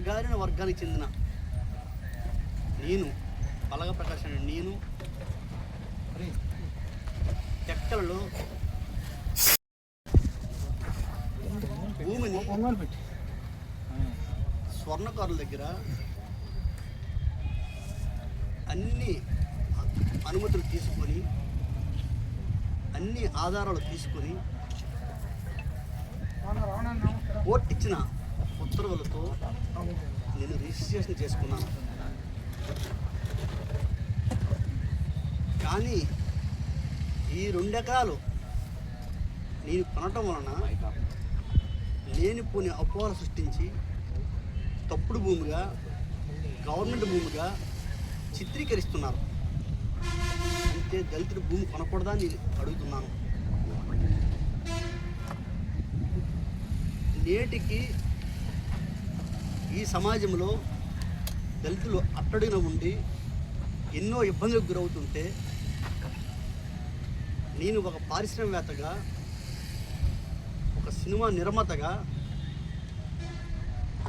అణగారిన వర్గానికి చెందిన నేను పలగ ప్రకాష్ అనే నేను టెక్కలలో భూమిని స్వర్ణకారుల దగ్గర అన్ని అనుమతులు తీసుకొని అన్ని ఆధారాలు తీసుకొని కోర్టు ఇచ్చిన ఉత్తర్వులతో నేను రిజిస్ట్రేషన్ చేసుకున్నాను. కానీ ఈ 2 ఎకరాలు నేను కొనటం వలన లేనిపోని అపోహలు సృష్టించి తప్పుడు భూమిగా గవర్నమెంట్ భూమిగా చిత్రీకరిస్తున్నారు. అంటే దళితుల భూమి కొనకూడదా అని అడుగుతున్నాను. నేటికి ఈ సమాజంలో దళితులు అట్టడిన ఉండి ఎన్నో ఇబ్బందులకు గురవుతుంటే నేను ఒక పారిశ్రామికవేత్తగా ఒక సినిమా నిర్మాతగా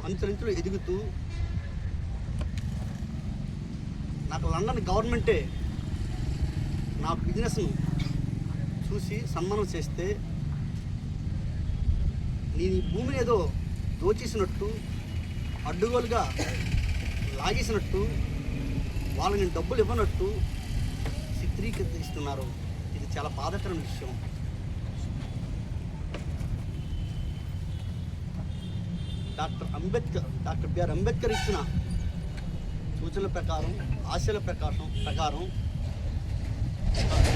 అంచెలంచెలు ఎదుగుతూ నాకు లండన్ గవర్నమెంటే నా బిజినెస్ను చూసి సన్మానం చేస్తే నేను ఈ భూమిని ఏదో దోచేసినట్టు అడ్డుగోలుగా లాగేసినట్టు వాళ్ళని డబ్బులు ఇవ్వనట్టు చిత్రీకరిస్తున్నారు. ఇది చాలా బాధాకరమైన విషయం. డాక్టర్ బిఆర్ అంబేద్కర్ ఇచ్చిన సూచనల ప్రకారం ఆశల ప్రకారం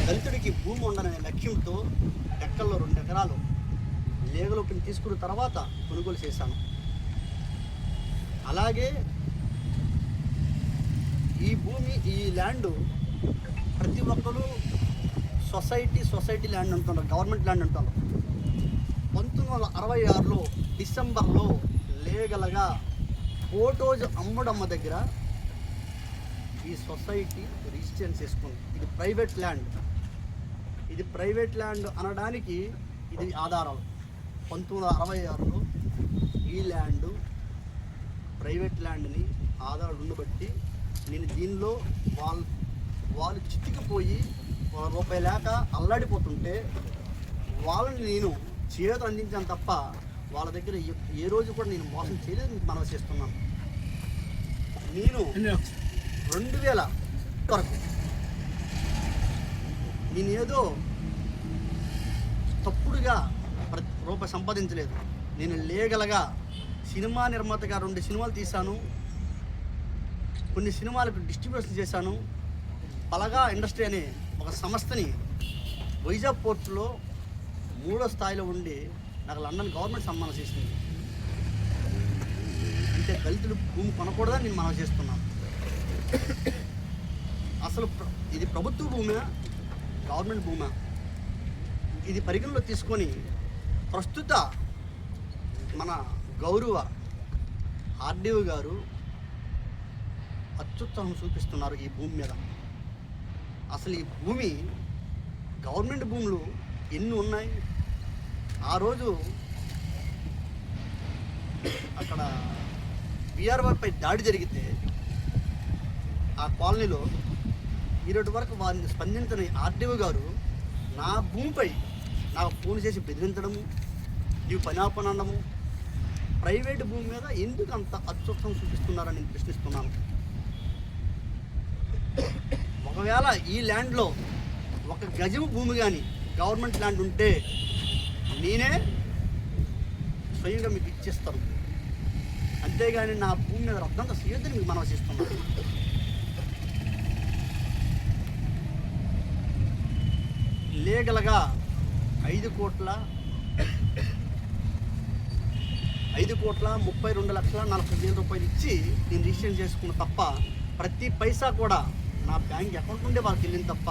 దళితుడికి భూమి ఉండననే లక్ష్యంతో టెక్కల్లో 2 ఎకరాలు లేగలోకి తీసుకున్న తర్వాత కొనుగోలు చేశాను. అలాగే ఈ భూమి ఈ ల్యాండ్ ప్రతి ఒక్కరు సొసైటీ ల్యాండ్ అంటున్నారు, గవర్నమెంట్ ల్యాండ్ అంటున్నారు. 1966లో డిసెంబర్లో లీగల్గా ఫోటోజ్ అమ్ముడమ్మ దగ్గర ఈ సొసైటీ రిజిస్ట్రేషన్ చేసుకుంది. ఇది ప్రైవేట్ ల్యాండ్ అనడానికి ఇది ఆధారాలు. 1966లో ఈ ల్యాండ్ ప్రైవేట్ ల్యాండ్ని ఆధారాలు ఉండబట్టి నేను దీనిలో వాళ్ళు చితికిపోయి రూపాయి లేక అల్లాడిపోతుంటే వాళ్ళని నేను చేతులు అందించాను తప్ప వాళ్ళ దగ్గర ఏ రోజు కూడా నేను మోసం చేయలేదు. మనవి చేస్తున్నాను. నేను 2000 వరకు నేను ఏదో తప్పుడుగా రూపాయి సంపాదించలేదు. నేను లీగల్గా సినిమా నిర్మాతగా 2 సినిమాలు తీశాను, కొన్ని సినిమాలకు డిస్ట్రిబ్యూషన్ చేశాను. పలగా ఇండస్ట్రీ అనే ఒక సంస్థని వైజాగ్ పోర్టులో 3వ స్థాయిలో ఉండి నాకు లండన్ గవర్నమెంట్ సన్మానం చేసింది. అంటే దళితులు భూమి కొనకూడదని నేను మనం చేస్తున్నాను. అసలు ఇది ప్రభుత్వ భూమి, గవర్నమెంట్ భూమి, ఇది పరిగణలో తీసుకొని ప్రస్తుత మన గౌరవ ఆర్డీఓ గారు అత్యుత్సాహం చూపిస్తున్నారు ఈ భూమి మీద. అసలు ఈ భూమి గవర్నమెంట్ భూములు ఎన్ని ఉన్నాయి? ఆ రోజు అక్కడ బీఆర్ఓపై దాడి జరిగితే ఆ కాలనీలో ఈరోజు వరకు వారిని స్పందించని ఆర్డీఓ గారు నా భూమిపై నాకు ఫోన్ చేసి బెదిరించడము, నీవు పని ఆపనడము, ప్రైవేటు భూమి మీద ఎందుకు అంత అత్యుత్సాహం చూపిస్తున్నారని నేను ప్రశ్నిస్తున్నాను. ఒకవేళ ఈ ల్యాండ్లో 1 గజం భూమి కానీ గవర్నమెంట్ ల్యాండ్ ఉంటే నేనే స్వయంగా మీకు ఇచ్చేస్తాను. అంతేగాని నా భూమి మీద రద్దంతా చేయొద్దని మీకు మనవి చేస్తున్నాను. లీగల్గా 5,32,40,000 రూపాయలు ఇచ్చి నేను రిజిస్ట్రేషన్ చేసుకున్న తప్ప ప్రతి పైసా కూడా నా బ్యాంక్ అకౌంట్ నుండే వాళ్ళకి వెళ్ళింది తప్ప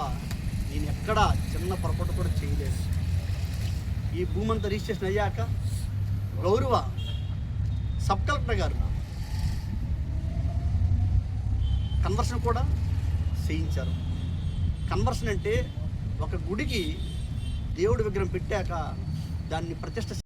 నేను ఎక్కడా చిన్న పొరపాటు కూడా చేయలేదు. ఈ భూమి అంతా రిజిస్ట్రేషన్ అయ్యాక గౌరవ సబ్ కలెక్టర్ గారు కన్వర్షన్ కూడా చేయించారు. కన్వర్షన్ అంటే ఒక గుడికి దేవుడి విగ్రహం పెట్టాక దాన్ని ప్రతిష్ట